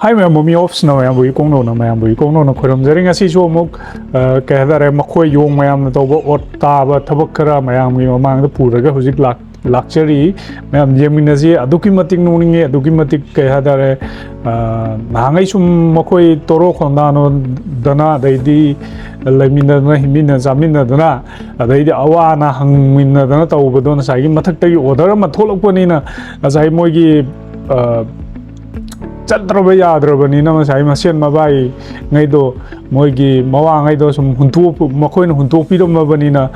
Hai mẹ mồm off na mẹ bui công nô na mẹ bui công nô na khởi động giờ ngay si số mốc cái đó là mắc khơi yong mẹ em tàu bộ ta và tháp khara mẹ em người mang cái phù cái hujik luxury mẹ em giờ mình nói aduki matik nô nghe aduki matik cái đó là hàng sum mắc khơi toro khonda nó dana đây đi lấy mình na himin na zamin na dana đây đi awa na hang mình na dana tàu bộ đó na sai cái matak tay order mà thôi lúc này na sai mỗi cái chatra ya drabani na masai masen mabai ngai do moigi mawa ngai do sum huntu makoi na huntu pidom mabani na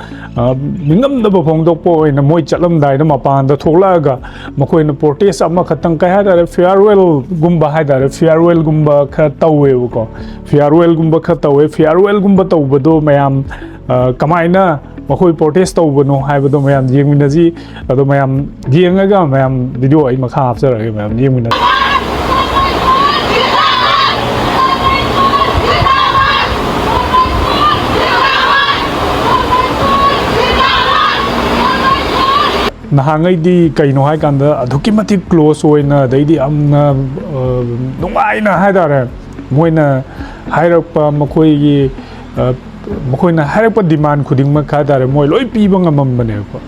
mingam da phong dok po na moi chalam dai na mapan da thola ga makoi na protest ama khatang kai ha da farewell gumba ha da farewell gumba kha tawe ko farewell gumba kha tawe farewell gumba taw do mayam kamai na makoi protest taw no ha do mayam jing min ji do mayam jing ga mayam video ai makha hap sa ra mayam jing min nahangai di kaino hai kanda aduki matik close oina daidi amna nungai na hai dare moina hairakpa makoi gi makoi na hairakpa demand khuding ma kha dare moi loi pi bang amam bane ko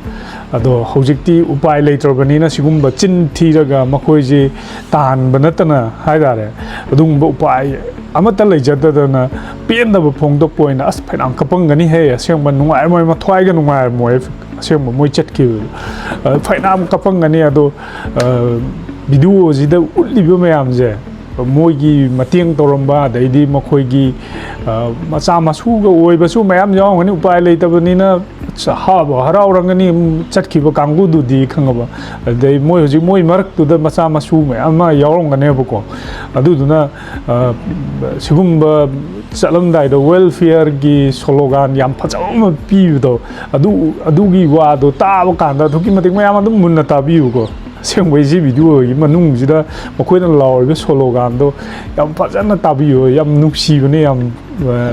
ado hojikti upai leitrobani na sigumba chin thiraga makoi ji tan banatana hai dare adung ba upai amata leijadana pen da phongdok poina as phainam kapang gani he aseng ban nungai moi ma thwai ga nungai moi asem moi chat ki phainam kapang gani ado video ji da ulli bi mayam je moi gi matiang toramba daidi makoi gi macha masu ga oi basu mayam jaw ngani upai leitabani na ha ba harau rangani chat ki ba kangu du di khangaba dai moi hoji moi marak tu da macha masu mayam ma yawrong gane bako adu duna sigumba chalam dai do welfare gi slogan yam phajam pi do adu gi wa do ta ba kan da thuki matik mayam adum munna ta bi ko seng wei ji video gi manung ji da makoi na law ga slogan do yam phajana ta bi yo yam nuksi bane yam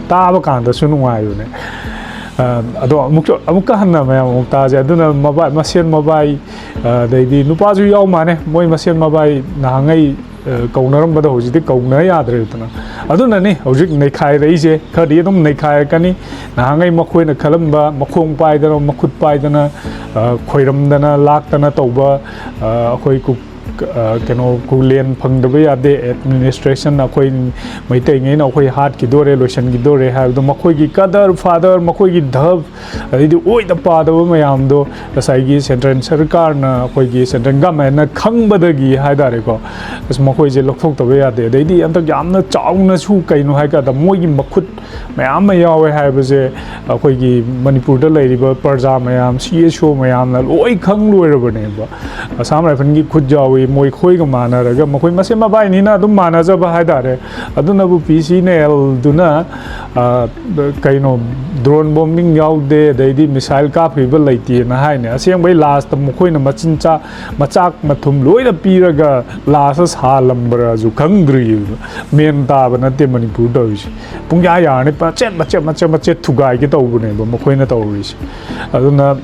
ta ba kan da sunu ngai yo ne ado amukka hanna mayam mukta ja aduna mabai masen mabai dai di nupa ju yaw mane moi masen mabai na ngai kaunaram bada hoji de kauna ya dre tana aduna ne hojik nei khai rei je khadi dum nei khai kani na ngai makhoi na khalamba makhong pai dana makhut pai dana khoiram dana lak dana tauba khoi ku keno kulen phangdaba ya de administration na khoi maitai ngai na khoi hat ki dore lotion ki dore ha do makhoi gi kadar father makhoi gi dhab adi oi da pa da mayam do sai gi central sarkar na khoi gi central government na khangbada gi ha da re ko as makhoi je lokthok ta ya de dai di antak yam na chauna su kai no ha ka da moi gi makhut mayam ma yawe ha ba je khoi gi manipur da lai ri ba parja mayam CSO mayam na loi khang loi ra ba ne ba Assam rifle gi khut jawi moi khoi ga mana ra ga makoi mase ma bai ni na dum mana ja ba ha da re aduna bu PCNL duna kaino drone bombing yaw de dai di missile ka phi ba laiti na hai ne aseng bai last makoi na machin cha machak mathum loi da pi ra ga last sa lambra ju khangri men ta ba na te manipur da wi pung ya ne pa chet thugai ki to bu ne ba makoi na to wi aduna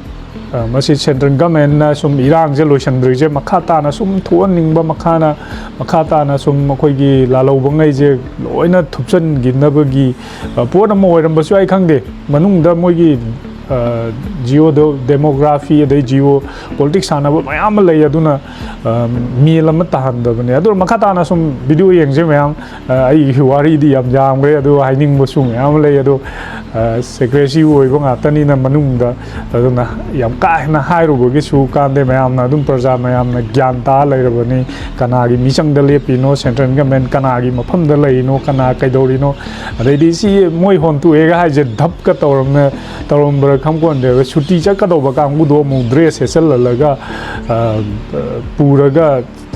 masi central government na sum irang je lotion je makhata na sum thuan ningba makhata na sum makoi gi lalo bangai je loina thupchan gi nabagi pona mo ram basu ai khangde manung da moi gi geo demography de geo politics ana ba mayam lei aduna mi lam ta han da bane adur makhata na sum video yeng je mayam ai hiwari di yam jam ge adu haining bo sum mayam lei adu secrecy oi ba nga tani na manung da aduna yam ka na hai ro ge su kan de mayam na dum praja mayam na gyan ta lei ra bani kana gi mi chang da le pi no central government kana gi mapham da lei no kana kai dori no adai di si moi hon tu e ga hai je dhap ka toram na toram kham kon de chuti cha ka do ba kang bu do mu dress he sel la ga pura ga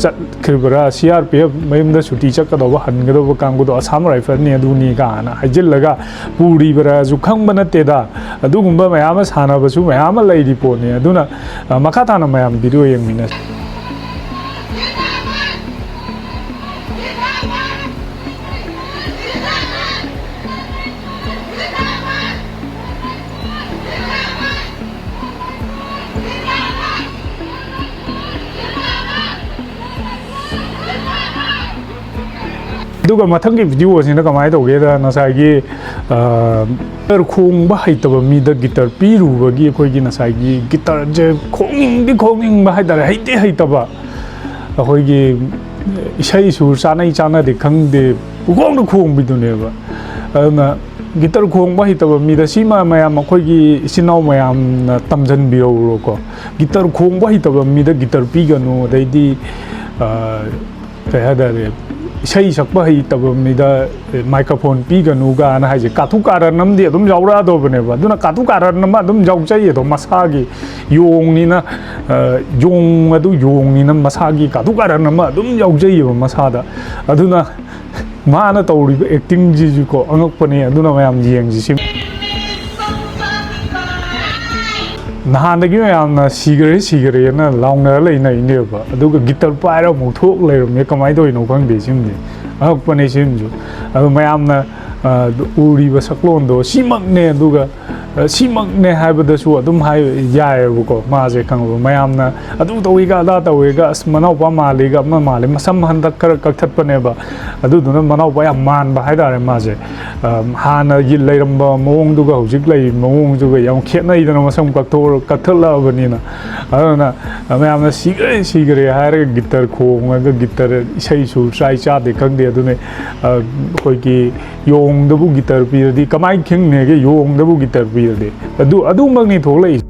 chat khibra CRPF mayum da chuti cha ka do ba han ga do ba kang bu do Assam rifle ne du ni ga na hajil la ga puri bra ju khang ba na te da adu gum ba mayam sana ba su mayam lai di po ne aduna makhata na mayam video yeng mina ꯑꯗꯨꯒ ꯃꯊꯪꯒꯤ ꯚꯤꯗꯤꯑꯣꯁꯤꯅ ꯀꯃꯥꯏꯅ ꯇꯧꯒꯦꯗ ꯉꯁꯥꯏꯒꯤ guitar ꯈꯣꯡꯕ ꯍꯩꯇꯕ ꯃꯤꯗ guitar ꯄꯤꯔꯨꯕꯒꯤ ꯑꯩꯈꯣꯏꯒꯤ ꯉꯁꯥꯏꯒꯤ ꯒꯤꯇꯔꯁꯦ ꯈꯣꯡꯅꯤꯡꯕ ꯍꯥꯏꯇꯥꯔꯦ ꯍꯩꯇꯕ ꯑꯩꯈꯣꯏꯒꯤ ꯏꯁꯩ ꯁꯨꯔ ꯆꯥꯟꯅꯗꯦ ꯈꯪꯗꯦ ꯄꯨꯈꯣꯡꯗ ꯈꯣꯡꯕꯤꯗꯨꯅꯦꯕ ꯑꯗꯨꯅ ꯒꯤꯇꯔ ꯈꯣꯡꯕ ꯍꯩꯇꯕ ꯃꯤꯗ ꯁꯤꯃ ꯃꯌꯥꯝ ꯑꯩꯈꯣꯏꯒꯤ ꯏꯆꯤꯟ ꯏꯅꯥꯎ ꯃꯌꯥꯝꯅ ꯇꯝꯁꯤꯟꯕꯤꯔꯧꯔꯣꯀꯣ ꯒꯤꯇꯔ ꯈꯣꯡꯕ ꯍꯩꯇꯕ ꯃꯤꯗ ꯒꯤꯇꯔ ꯄꯤꯒꯅꯨ ꯑꯗꯩꯗꯤ ꯀꯩ ꯍꯥꯏꯇꯥꯔꯦ ꯏꯁꯩ ꯁꯛꯄ ꯍꯩꯇꯕ ꯃꯤꯗ ꯃꯥꯏꯀ꯭ꯔꯣꯐꯣꯟ ꯄꯤꯒꯅꯨꯒꯥꯅ ꯍꯥꯏꯁꯦ ꯀꯥꯊꯨ ꯀꯥꯔꯟ ꯑꯃꯗꯤ ꯑꯗꯨꯝ ꯌꯥꯎꯔꯛꯑꯗꯧꯕꯅꯦꯕ ꯑꯗꯨꯅ ꯀꯥꯊꯨ ꯀꯥꯔꯟ ꯑꯃ ꯑꯗꯨꯝ ꯌꯥꯎꯖꯩ ꯑꯗꯣ ꯃꯁꯥꯒꯤ ꯌꯣꯡꯅꯤꯅ ꯌꯣꯡꯅꯤꯅ ꯃꯁꯥꯒꯤ ꯀꯥꯊꯨ ꯀꯥꯔꯟ ꯑꯃ ꯑꯗꯨꯝ ꯌꯥꯎꯖꯩꯌꯦꯕ ꯃꯁꯥꯗ ꯑꯗꯨꯅ ꯃꯥꯅ ꯇꯧꯔꯤꯕ ꯑꯦꯛꯇꯤꯡꯁꯤꯁꯨꯀꯣ ꯑꯉꯛꯄꯅꯦ ꯑꯗꯨꯅ ꯃꯌꯥꯝ ꯌꯦꯡꯁꯤ ꯅꯍꯥꯟꯗꯒꯤ ꯃꯌꯥꯝꯅ ꯁꯤꯈꯔꯦꯅ ꯂꯥꯎꯅꯔ ꯂꯩꯅꯩꯅꯦꯕ ꯑꯗꯨꯒ ꯒꯤꯇꯔ ꯄꯥꯏꯔꯒ ꯑꯃꯨꯛ ꯊꯣꯛ ꯂꯩꯔꯝꯃꯦ ꯀꯃꯥꯏꯅ ꯇꯧꯔꯤꯅꯣ ꯈꯪꯗꯦ ꯁꯤꯃꯗꯤ ꯑꯉꯛꯄꯅꯦ ꯁꯤꯃꯁꯨ ꯑꯗꯨ ꯃꯌꯥꯝꯅ ꯎꯔꯤꯕ ꯁꯛꯂꯣꯟꯗꯣ ꯁꯤꯃꯛꯅꯦ ꯑꯗꯨꯒ ꯁꯤꯃꯛꯅꯦ ꯍꯥꯏꯕꯗꯁꯨ ꯑꯗꯨꯝ ꯌꯥꯏꯑꯕꯀꯣ ꯃꯥꯁꯦ ꯈꯪꯉꯕ ꯃꯌꯥꯝꯅ ꯑꯗꯨ ꯇꯧꯏꯒ ꯑꯗꯥ ꯇꯧꯏꯒ ꯑꯁ ꯃꯅꯥꯎꯄꯥ ꯃꯥꯜꯂꯤꯒ ꯑꯃ ꯃꯥꯜꯂꯤ ꯃꯁꯝ ꯍꯟꯗꯛ ꯈꯔ ꯀꯛꯊꯠꯄꯅꯦꯕ ꯑꯗꯨꯗꯨꯅ ꯃꯅꯥꯎꯄꯥ ꯌꯥꯝ ꯃꯥꯟꯕ ꯍꯥꯏꯇꯥꯔꯦ ꯃꯥꯁꯦ ꯍꯥꯟꯅꯒꯤ ꯂꯩꯔꯝꯕ ꯃꯑꯣꯡꯗꯨꯒ ꯍꯧꯖꯤꯛ ꯂꯩꯔꯤꯕ ꯃꯑꯣꯡꯗꯨꯒ ꯌꯥꯝ ꯈꯦꯠꯅꯩꯗꯅ ꯃꯁꯝ ꯀꯛꯊꯠꯂꯛꯑꯕꯅꯤ나 ꯑꯗꯨꯅ ꯃꯌꯥꯝꯅ 시그레 하르 기타르 콩하고 기타르 이세이수 ꯆꯥꯗꯦ ꯈꯪꯗꯦ ꯑꯗꯨꯅ ꯑꯩꯈꯣꯏꯒꯤ ꯌꯣꯡꯗꯕꯨ ꯒꯤꯇꯔ ꯄꯤꯔꯗꯤ ꯀꯃꯥꯏ ꯈꯪꯅꯦꯒꯦ ꯌꯣꯡꯗꯕꯨ ꯒꯤꯇꯔ ꯄꯤꯔꯗꯤ ꯑꯗꯨꯃꯛꯅꯤ ꯊꯣꯛꯂꯛꯏ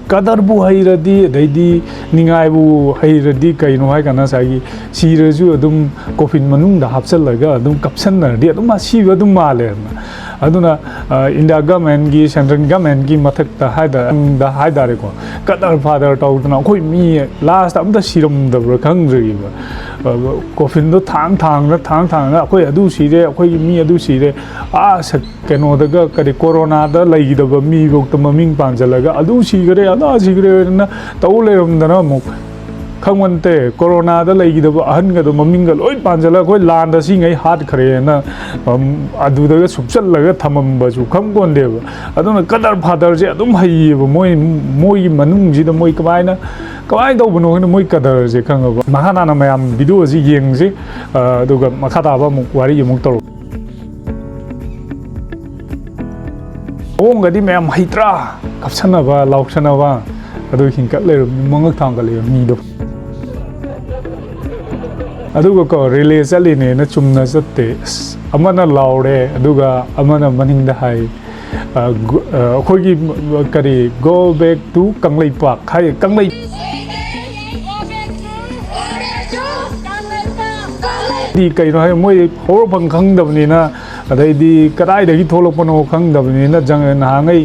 ꯀꯗꯔꯕꯨ ꯍꯩꯔꯗꯤ ꯑꯗꯩꯗꯤ ꯅꯤꯡꯉꯥꯏꯕꯨ ꯍꯩꯔꯗꯤ ꯀꯩꯅꯣ ꯍꯥꯏꯀꯥꯟꯗ ꯉꯁꯥꯏꯒꯤ ꯁꯤꯔꯁꯨ ꯑꯗꯨꯝ ꯀꯣꯐꯤꯟ ꯃꯅꯨꯡꯗ ꯍꯥꯞꯆꯜꯂꯒ ꯑꯗꯨꯝ ꯀꯞꯁꯟꯅꯔꯗꯤ ꯑꯗꯨꯝ ꯑꯁꯤꯕ ꯑꯗꯨꯝ ꯃꯥꯜꯂꯦ ꯑꯗꯨꯅ ꯏꯟꯗꯤꯌꯥ ꯒꯃꯦꯟꯒꯤ ꯁꯦꯟꯇ꯭ꯔꯦꯜ ꯒꯃꯦꯟꯒꯤ ꯃꯊꯛꯇ ꯍꯥꯏꯇꯥꯔꯦꯀꯣ ꯀꯗꯔ ꯐꯥꯗꯔ ꯇꯧꯗꯅ ꯑꯩꯈꯣꯏ ꯃꯤ ꯂꯥꯁꯇ ꯑꯝꯇ ꯁꯤꯔꯝꯗꯕ꯭ꯔꯥ ꯈꯪꯗ꯭ꯔꯤꯕ ꯀꯣꯐꯤꯟꯗꯣ ꯊꯥꯡꯅ ꯑꯩꯈꯣꯏ ꯑꯗꯨ ꯁꯤꯔꯦ ꯑꯩꯈꯣꯏꯒꯤ ꯃꯤ ꯑꯗꯨ ꯁꯤꯔꯦ ꯀꯩꯅꯣꯗꯒ ꯀꯔꯤ ꯀꯣꯔꯣꯅꯥꯗ ꯂꯩꯒꯗꯕ ꯃꯤꯐꯧꯇ ꯃꯃꯤꯡ ꯄꯥꯟꯁꯤꯜꯂꯒ ꯑꯗꯨ ꯁꯤꯈ꯭ꯔꯦ ꯑꯗꯥ ꯁꯤꯈ꯭ꯔꯦꯅ ꯇꯧ ꯂꯩꯔꯝꯗꯅ ꯑꯃꯨꯛ ꯈꯪꯃꯟꯇꯦ ꯀꯣꯔꯣꯅꯥꯗ ꯂꯩꯒꯗꯕ ꯑꯍꯟꯒꯗꯣ ꯃꯃꯤꯡꯒ ꯂꯣꯏ ꯄꯥꯟꯁꯤꯜꯂꯒ ꯑꯩꯈꯣꯏ ꯂꯥꯟꯗ ꯁꯤꯉꯩ ꯍꯥꯠꯈ꯭ꯔꯦꯅ ꯑꯗꯨꯗꯒ ꯁꯨꯞꯆꯜꯂꯒ ꯊꯝꯃꯝꯕꯁꯨ ꯈꯪꯄꯣꯟꯗꯦꯕ ꯑꯗꯨꯅ ꯀꯗꯔ ꯐꯥꯗꯔꯁꯦ ꯑꯗꯨꯝ ꯍꯩꯌꯦꯕ ꯃꯣꯏꯒꯤ ꯃꯅꯨꯡꯁꯤꯗ ꯃꯣꯏ ꯀꯃꯥꯏꯅ ꯇꯧꯕꯅꯣ ꯍꯥꯏꯅ ꯃꯣꯏ ꯀꯗꯔꯁꯦ ꯈꯪꯉꯕ ꯃꯈꯥ ꯇꯥꯅ ꯃꯌꯥꯝ ꯚꯤꯗꯤꯑꯣꯁꯤ ꯌꯦꯡꯁꯤ ꯑꯗꯨꯒ ꯃꯈꯥ ꯇꯥꯕ ꯑꯃꯨꯛ ꯋꯥꯔꯤ ꯑꯃꯨꯛ ꯇꯧꯔꯛ ꯃꯑꯣꯡꯒꯗꯤ ꯃꯌꯥꯝ ꯍꯩꯇ꯭ꯔꯥ ꯀꯞꯁꯟꯅꯕ ꯂꯥꯎꯁꯟꯅꯕ ꯑꯗꯨ ꯍꯤꯡꯀꯠ ꯂꯩꯔꯝꯃꯤ ꯃꯉꯛ ꯊꯥꯡꯒꯠꯂꯤꯕ ꯃꯤꯗꯣ ꯑꯗꯨꯒ ꯀꯣ ꯔꯤꯂꯦ ꯆꯠꯂꯤꯅꯦꯅ ꯆꯨꯝꯅ ꯆꯠꯇꯦ ꯑꯃꯅ ꯂꯥꯎꯔꯦ ꯑꯗꯨꯒ ꯑꯃꯅ ꯃꯅꯤꯡꯗ ꯍꯥꯏ ꯑꯩꯈꯣꯏꯒꯤ ꯀꯔꯤ go back to ꯀꯪꯂꯩꯄꯥꯛ ꯍꯥꯏ ꯀꯩꯅꯣ ꯍꯥꯏ ꯃꯣꯏ ꯍꯧꯔꯛꯐꯝ ꯈꯪꯗꯕꯅꯤꯅ ꯑꯗꯩꯗꯤ ꯀꯗꯥꯏꯗꯒꯤ ꯊꯣꯛꯂꯛꯄꯅꯣ ꯈꯪꯗꯕꯅꯤꯅ ꯅꯍꯥꯟꯉꯩ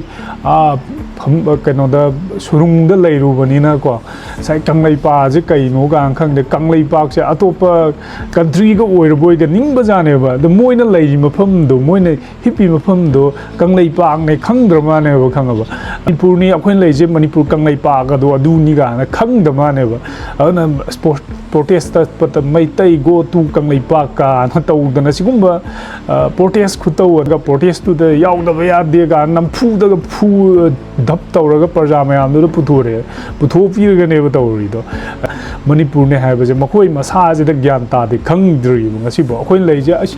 ꯀꯩꯅꯣꯗ ꯁꯨꯔꯨꯡꯗ ꯂꯩꯔꯨꯕꯅꯤꯅꯀꯣ ꯉꯁꯥꯏ ꯀꯪꯂꯩꯄꯥꯛꯁꯦ ꯀꯩꯅꯣ ꯀꯥꯟ ꯈꯪꯗꯦ ꯀꯪꯂꯩꯄꯥꯛꯁꯦ ꯑꯇꯣꯞꯄ ꯀꯟꯇ꯭ꯔꯤꯒ ꯑꯣꯏꯔꯕꯣꯏꯒ ꯅꯤꯡꯕꯖꯥꯠꯅꯦꯕ ꯑꯗꯣ ꯃꯣꯏꯅ ꯂꯩꯔꯤ ꯃꯐꯝꯗꯣ ꯃꯣꯏꯅ ꯍꯤꯞꯄꯤ ꯃꯐꯝꯗꯣ ꯀꯪꯂꯩꯄꯥꯛꯅꯦ ꯈꯪꯗ꯭ꯔ ꯃꯥꯅꯦꯕ ꯈꯪꯉꯕ ꯃꯅꯤꯄꯨꯔꯅꯤ ꯑꯩꯈꯣꯏꯅ ꯂꯩꯔꯤꯁꯦ ꯃꯅꯤꯄꯨꯔ ꯀꯪꯂꯩꯄꯥꯛ ꯑꯗꯣ ꯑꯗꯨꯅꯤ ꯀꯥꯏꯅ ꯈꯪꯗ ꯃꯥꯅꯦꯕ ꯑꯗꯨꯅ ꯄ꯭ꯔꯣꯇꯦꯁ ꯆꯠꯄꯗ ꯃꯩꯇꯩ ꯒꯣ ꯇꯨ ꯀꯪꯂꯩꯄꯥꯛ ꯀꯥꯅ ꯇꯧꯗꯅ ꯁꯤꯒꯨꯝꯕ ꯄ꯭ꯔꯣꯇꯦꯁ ꯈꯨꯇꯧ ꯄ꯭ꯔꯣꯇꯦꯁꯇꯨꯗ ꯌꯥꯎꯗꯕ ꯌꯥꯗꯦ ꯀꯥꯏꯅ ꯅꯝꯐꯨꯗꯒ ꯙꯞ ꯇꯧꯔꯒ ꯄ꯭ꯔꯖꯥ ꯃꯌꯥꯝꯗꯨꯗ ꯄꯨꯊꯣꯛꯄꯤꯔꯒꯅꯦꯕ ꯇꯧꯔꯤꯗꯣ ꯃꯅꯤꯄꯨꯔꯅꯦ ꯍꯥꯏꯕꯁꯦ ꯃꯈꯣꯏ ꯃꯁꯥꯁꯤꯗ ꯒ꯭ꯌꯥꯟ ꯇꯥꯗꯦ ꯈꯪꯗ꯭ꯔꯤꯕ ꯉꯁꯤꯐꯥꯎ ꯑꯩꯈꯣꯏꯅ ꯂꯩꯔꯤꯁꯦ ꯑꯁ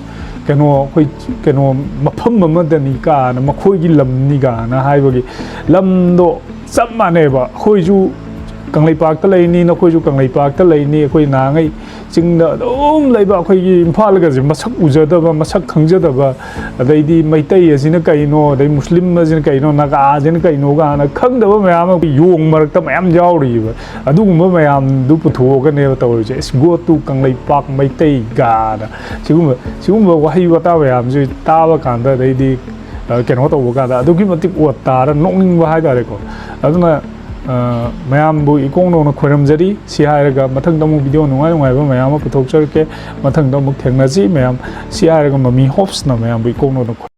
ꯑꯩꯈꯣꯏ ꯃꯐꯝ ꯑꯃꯗꯅꯤ ꯀꯥꯅ ꯃꯈꯣꯏꯒꯤ ꯂꯝꯅꯤ ꯀꯥꯅ ꯍꯥꯏꯕꯒꯤ ꯂꯝꯗꯣ ꯆꯞ ꯃꯥꯟꯅꯩꯕ ꯑꯩꯈꯣꯏꯁꯨ ꯀꯪꯂꯩꯄꯥꯛꯇ ꯂꯩꯅꯤ ꯅꯈꯣꯏꯁꯨ ꯀꯪꯂꯩꯄꯥꯛꯇ ꯂꯩꯅꯤ ꯑꯩꯈꯣꯏ ꯅꯍꯥꯟꯉꯩ ꯆꯤꯡꯗ ꯑꯗꯨꯝ ꯂꯩꯕ ꯑꯩꯈꯣꯏꯒꯤ ꯏꯝꯐꯥꯜꯒꯁꯦ ꯃꯁꯛ ꯎꯖꯗꯕ ꯃꯁꯛ ꯈꯪꯖꯗꯕ ꯑꯗꯩꯗꯤ ꯃꯩꯇꯩ ꯑꯁꯤꯅ ꯀꯩꯅꯣ ꯑꯗꯩ ꯃꯨꯁꯂꯤꯝ ꯑꯁꯤꯅ ꯀꯩꯅꯣ ꯅꯥꯒꯥꯁꯤꯅ ꯀꯩꯅꯣ ꯀꯥꯏꯅ ꯈꯪꯗꯕ ꯃꯌꯥꯝ ꯑꯃ ꯌꯣꯡ ꯃꯔꯛꯇ ꯃꯌꯥꯝ ꯌꯥꯎꯔꯤꯕ ꯑꯗꯨꯒꯨꯝꯕ ꯃꯌꯥꯝꯗꯨ ꯄꯨꯊꯣꯛꯑꯒꯅꯦꯕ ꯇꯧꯔꯤꯁꯦ ꯒꯣ ꯇꯨ ꯀꯪꯂꯩꯄꯥꯛ ꯃꯩꯇꯩ ꯀꯥꯅ ꯁꯤꯒꯨꯝꯕ ꯋꯥꯍꯩ ꯋꯥꯇꯥ ꯃꯌꯥꯝꯁꯦ ꯇꯥꯕ ꯀꯥꯟꯗ ꯑꯗꯩꯗꯤ ꯀꯩꯅꯣ ꯇꯧꯕ ꯀꯥꯟꯗ ꯑꯗꯨꯛꯀꯤ ꯃꯇꯤꯛ ꯑꯣꯠ ꯇꯥꯔ ꯅꯣꯛꯅꯤꯡꯕ ꯍꯥꯏꯇꯥꯔꯦꯀꯣ ꯑꯗꯨꯅ ꯃꯌꯥꯝꯕꯨ ꯏꯀꯣꯡ ꯅꯧꯅ ꯈꯣꯏꯔꯝꯖꯔꯤ ꯁꯤ ꯍꯥꯏꯔꯒ ꯃꯊꯪꯗ ꯑꯃꯨꯛ ꯚꯤꯗꯤꯑꯣ ꯅꯨꯡꯉꯥꯏꯕ ꯃꯌꯥꯝ ꯑꯃ ꯄꯨꯊꯣꯛꯆꯔꯛꯀꯦ ꯃꯊꯪꯗ ꯑꯃꯨꯛ ꯊꯦꯡꯅꯁꯤ ꯃꯌꯥꯝ ꯁꯤ ꯍꯥꯏꯔꯒ ꯃꯃꯤ ꯍꯣꯞꯁꯅ ꯃꯌꯥꯝꯕꯨ ꯏꯀꯣꯡ ꯅꯧꯅ